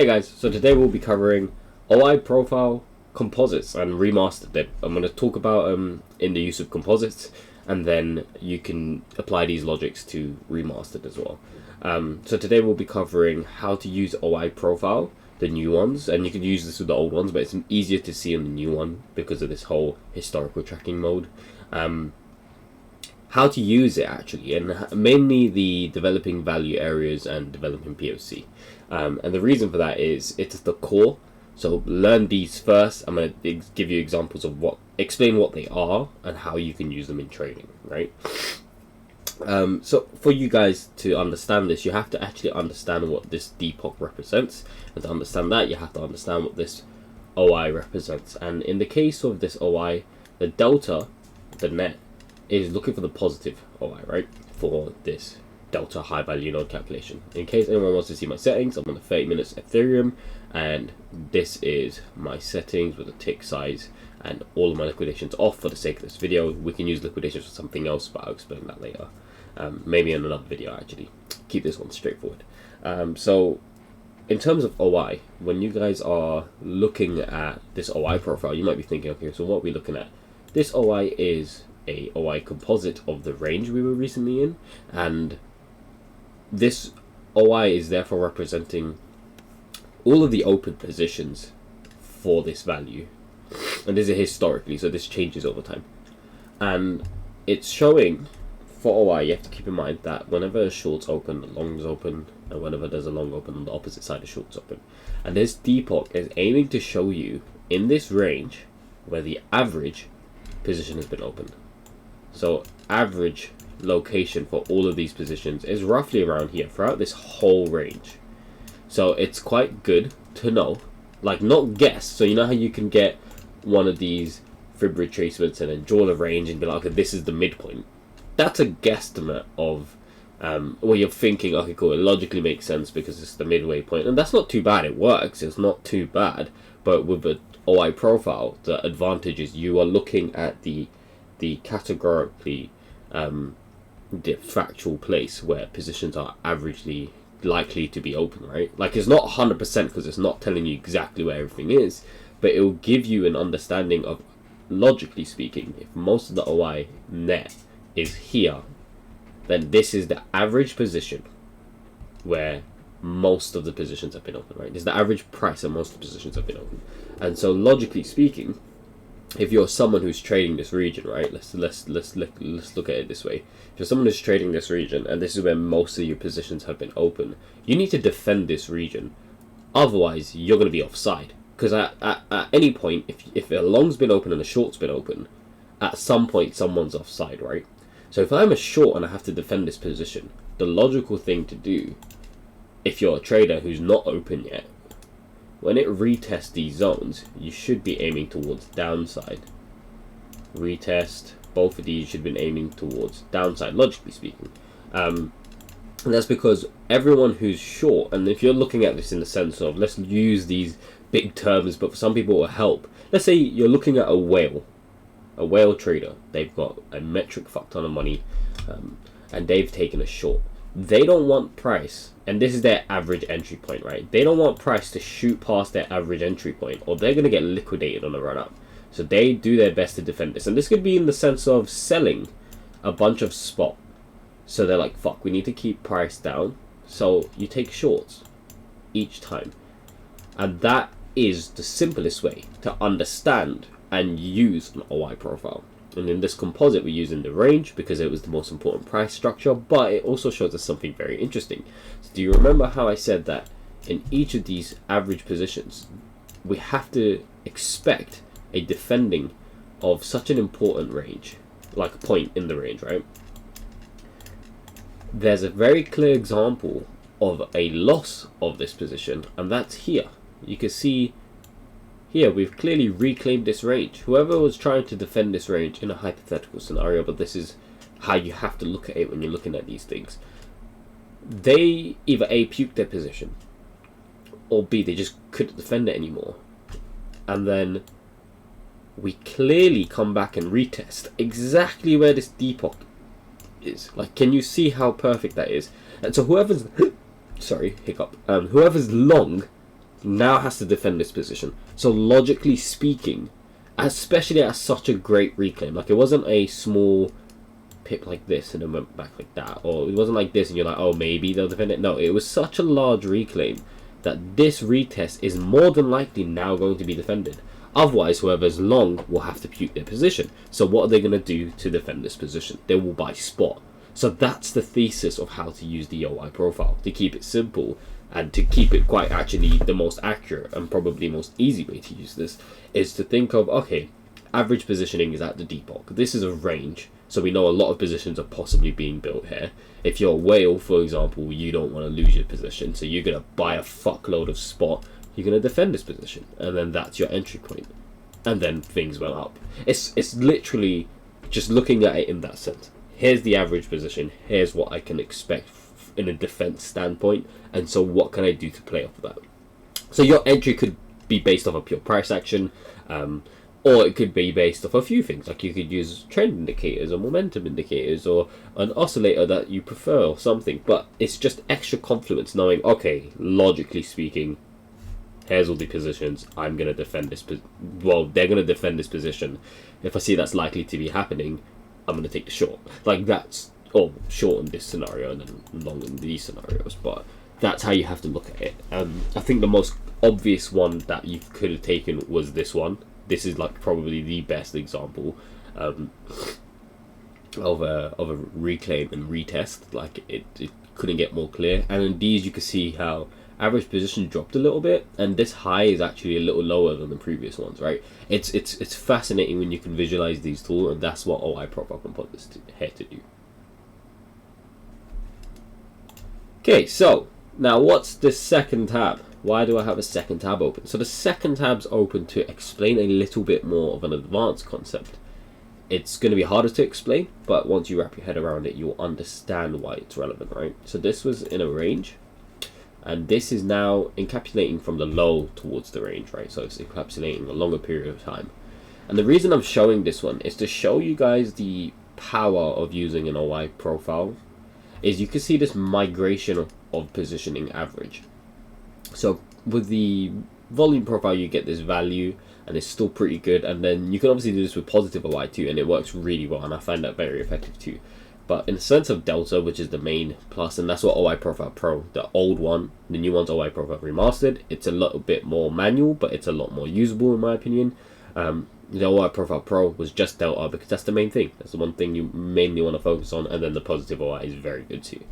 Hey guys, so today we'll be covering OI profile composites and remastered them. I'm going to talk about in the use of composites, and then you can apply these logics to remastered as well. So today we'll be covering how to use OI profile, the new ones, and you can use this with the old ones, but it's easier to see on the new one because of this whole historical tracking mode. How to use it actually, and mainly the developing value areas and developing POC. And the reason for that is it's the core. So learn these first. I'm going to give you examples of explain what they are and how you can use them in training, right? So for you guys to understand this, you have to actually understand what this depok represents, and to understand that, you have to understand what this OI represents. And in the case of this OI, the delta, the net, is looking for the positive OI, right, for this delta high value node calculation. In case anyone wants to see my settings, I'm on the 30 minutes Ethereum, and this is my settings with the tick size and all of my liquidations off for the sake of this video. We can use liquidations for something else, but I'll explain that later. Maybe in another video actually. Keep this one straightforward. So in terms of OI, when you guys are looking at this OI profile, you might be thinking, okay, so what are we looking at? This OI is a OI composite of the range we were recently in, and this OI is therefore representing all of the open positions for this value, and this is historically, so this changes over time. And it's showing for OI, you have to keep in mind that whenever a short's open, the long's open, and whenever there's a long open, on the opposite side, the short's open. And this depok is aiming to show you in this range where the average position has been opened. So average location for all of these positions is roughly around here throughout this whole range. So it's quite good to know, like, not guess. So you know how you can get one of these fib retracements and then draw the range and be like, okay, this is the midpoint. That's a guesstimate of where you're thinking, okay, cool, it logically makes sense because it's the midway point, and that's not too bad. It works. It's not too bad. But with the OI profile, the advantage is you are looking at the categorically the factual place where positions are averagely likely to be open, right? Like, it's not 100% because it's not telling you exactly where everything is, but it will give you an understanding of, logically speaking, if most of the OI net is here, then this is the average position where most of the positions have been open, right? This is the average price that most of the positions have been open. And so logically speaking, if you're someone who's trading this region, right? Let's look at it this way. If you're someone who's trading this region, and this is where most of your positions have been open, you need to defend this region. Otherwise, you're going to be offside. Because at any point, if a long's been open and a short's been open, at some point someone's offside, right? So if I'm a short and I have to defend this position, the logical thing to do, if you're a trader who's not open yet, when it retests these zones, you should be aiming towards downside. Retest, both of these should be aiming towards downside, logically speaking. And that's because everyone who's short, and if you're looking at this in the sense of, let's use these big terms, but for some people it will help. Let's say you're looking at a whale trader. They've got a metric fuck ton of money, and they've taken a short. They don't want price, and this is their average entry point, right? They don't want price to shoot past their average entry point, or they're going to get liquidated on the run up. So they do their best to defend this, and this could be in the sense of selling a bunch of spot. So they're like, fuck, we need to keep price down, so you take shorts each time. And that is the simplest way to understand and use an OI profile. And in this composite, we're using the range because it was the most important price structure, but it also shows us something very interesting. So do you remember how I said that in each of these average positions, we have to expect a defending of such an important range, like a point in the range, right? There's a very clear example of a loss of this position, and that's here. You can see here, we've clearly reclaimed this range. Whoever was trying to defend this range in a hypothetical scenario, but this is how you have to look at it when you're looking at these things. They either A, puked their position, or B, they just couldn't defend it anymore. And then we clearly come back and retest exactly where this depok is. Like, can you see how perfect that is? And so whoever's sorry, hiccup. Whoever's long now has to defend this position. So logically speaking, especially at such a great reclaim, like it wasn't a small pip like this and then went back like that, or it wasn't like this and you're like, oh, maybe they'll defend it. No, it was such a large reclaim that this retest is more than likely now going to be defended. Otherwise, whoever's long will have to puke their position. So what are they going to do to defend this position? They will buy spot. So that's the thesis of how to use the OI profile, to keep it simple and to keep it quite actually the most accurate and probably most easy way to use this is to think of, okay, average positioning is at the depot. This is a range, so we know a lot of positions are possibly being built here. If you're a whale, for example, you don't want to lose your position, so you're going to buy a fuckload of spot. You're going to defend this position, and then that's your entry point. And then things went up. It's literally just looking at it in that sense. Here's the average position. Here's what I can expect in a defense standpoint, and so what can I do to play off of that? So your entry could be based off a pure price action, or it could be based off a few things. Like you could use trend indicators or momentum indicators or an oscillator that you prefer or something. But it's just extra confidence knowing, okay, logically speaking, here's all the positions. I'm going to defend this. Well, they're going to defend this position. If I see that's likely to be happening, I'm going to take the short. Like that's, or short in this scenario and then long in these scenarios. But that's how you have to look at it. I think the most obvious one that you could have taken was this one. This is like probably the best example of a reclaim and retest. Like it couldn't get more clear. And in these you can see how average position dropped a little bit, and this high is actually a little lower than the previous ones, right? It's fascinating when you can visualize these tools, and that's what OI profile can put this here to do. Okay, so now what's the second tab? Why do I have a second tab open? So the second tab's open to explain a little bit more of an advanced concept. It's going to be harder to explain, but once you wrap your head around it, you'll understand why it's relevant, right? So this was in a range, and this is now encapsulating from the low towards the range, right? So it's encapsulating a longer period of time. And the reason I'm showing this one is to show you guys the power of using an OI profile. Is you can see this migration of positioning average. So with the volume profile, you get this value, and it's still pretty good. And then you can obviously do this with positive OI too, and it works really well, and I find that very effective too. But in the sense of delta, which is the main plus, and that's what OI Profile Pro, the old one, the new one's OI Profile Remastered. It's a little bit more manual, but it's a lot more usable in my opinion. The OI Profile Pro was just delta because that's the main thing. That's the one thing you mainly want to focus on, and then the positive OI is very good too.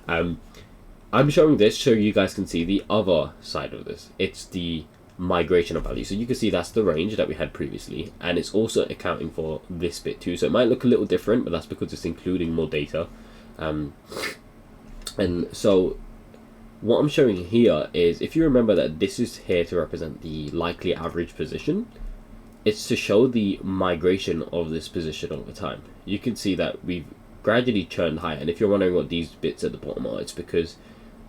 I'm showing this so you guys can see the other side of this. It's the migration of value. So you can see that's the range that we had previously, and it's also accounting for this bit too. So it might look a little different, but that's because it's including more data. And so what I'm showing here is, if you remember that this is here to represent the likely average position, it's to show the migration of this position over time. You can see that we've gradually churned higher, and if you're wondering what these bits at the bottom are, it's because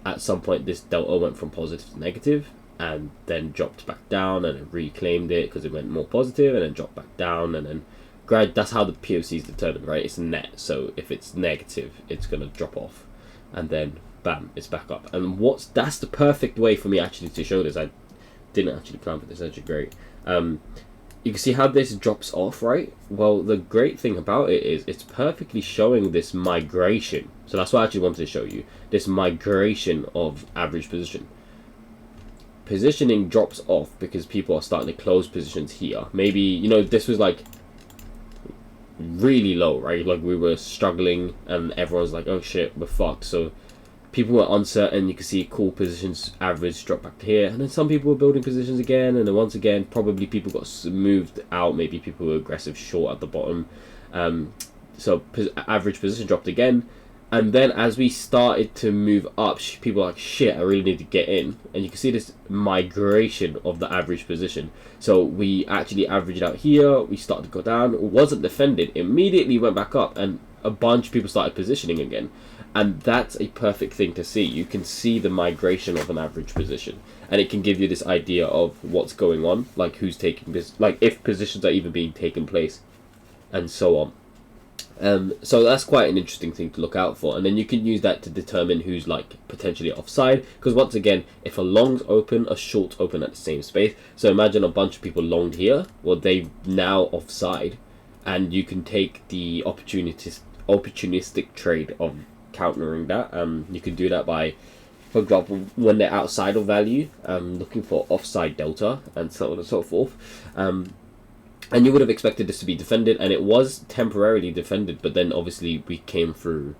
at some point this delta went from positive to negative and then dropped back down, and it reclaimed it because it went more positive, and then dropped back down, and then that's how the POC is determined, right? It's net, so if it's negative, it's gonna drop off, and then bam, it's back up. And that's the perfect way for me actually to show this. I didn't actually plan for this, actually great. You can see how this drops off, right? Well, the great thing about it is it's perfectly showing this migration. So that's what I actually wanted to show you, this migration of average position. Positioning drops off because people are starting to close positions here. Maybe, you know, this was like really low, right? Like we were struggling and everyone's like, oh shit, we're fucked. So people were uncertain. You can see cool positions average drop back to here, and then some people were building positions again, and then once again probably people got moved out. Maybe people were aggressive short at the bottom, so average position dropped again. And then as we started to move up, people were like, shit, I really need to get in. And you can see this migration of the average position. So we actually averaged out here, we started to go down, wasn't defended, immediately went back up, and a bunch of people started positioning again. And that's a perfect thing to see. You can see the migration of an average position, and it can give you this idea of what's going on, like who's taking this, like if positions are even being taken place, and so on. So that's quite an interesting thing to look out for, and then you can use that to determine who's like potentially offside. Because once again, if a long's open, a short's open at the same space. So imagine a bunch of people longed here. Well, they now offside, and you can take the opportunistic trade of countering that. You can do that by, for example, when they're outside of value, looking for offside delta and so on and so forth. And you would have expected this to be defended, and it was temporarily defended, but then obviously we came through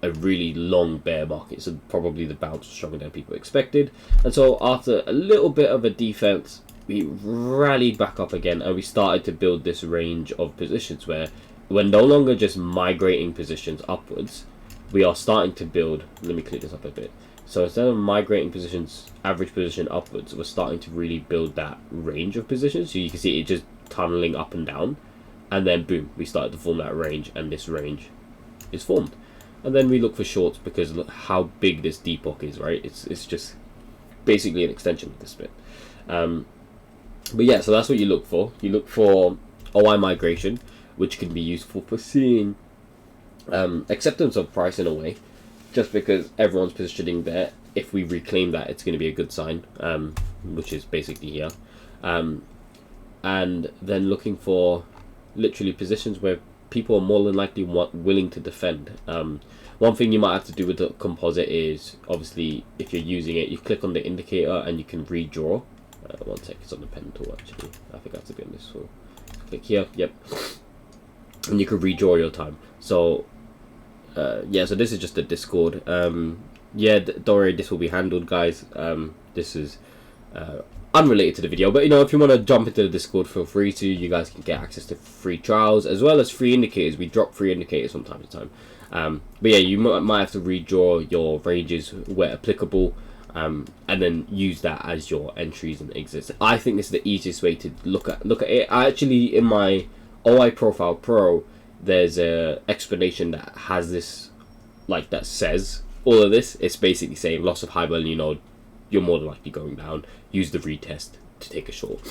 a really long bear market, so probably the bounce was stronger than people expected. And so after a little bit of a defense, we rallied back up again, and we started to build this range of positions where we're no longer just migrating positions upwards, we are starting to build. Let me clear this up a bit. So instead of migrating positions, average position upwards, we're starting to really build that range of positions. So you can see it just tunneling up and down, and then boom, we started to form that range, and this range is formed. And then we look for shorts because look how big this depok is, right? It's just basically an extension of this bit. But yeah, so that's what you look for. You look for OI migration, which can be useful for seeing acceptance of price in a way, just because everyone's positioning there. If we reclaim that, it's going to be a good sign, which is basically here. And then looking for literally positions where people are more than likely willing to defend. One thing you might have to do with the composite is, obviously, if you're using it, you click on the indicator and you can redraw. One sec, it's on the pen tool actually. I think I have to be on this tool. Click here, yep. And you can redraw your time. So, yeah, so this is just a Discord. Yeah, don't worry, this will be handled, guys. This is unrelated to the video, but you know, if you want to jump into the Discord, feel free to. You guys can get access to free trials as well as free indicators. We drop free indicators from time to time. But yeah, you might have to redraw your ranges where applicable, and then use that as your entries and exits. I think this is the easiest way to look at it. I actually, in my OI Profile Pro, there's a explanation that has this, like, that says all of this. It's basically saying loss of high value node, you're more than likely going down. Use the retest to take a short.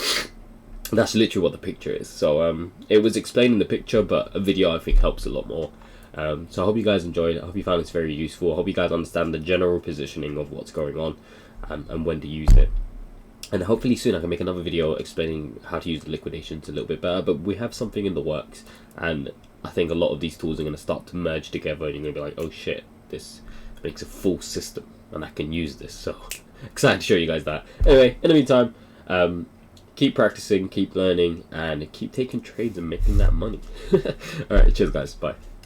That's literally what the picture is. So it was explaining the picture, but a video I think helps a lot more. So I hope you guys enjoyed it. I hope you found this very useful. I hope you guys understand the general positioning of what's going on, and when to use it. And hopefully soon I can make another video explaining how to use the liquidations a little bit better. But we have something in the works, and I think a lot of these tools are going to start to merge together, and you're going to be like, oh shit, this makes a full system and I can use this. So excited to show you guys that. Anyway, in the meantime, keep practicing, keep learning, and keep taking trades and making that money. Alright, cheers guys, bye.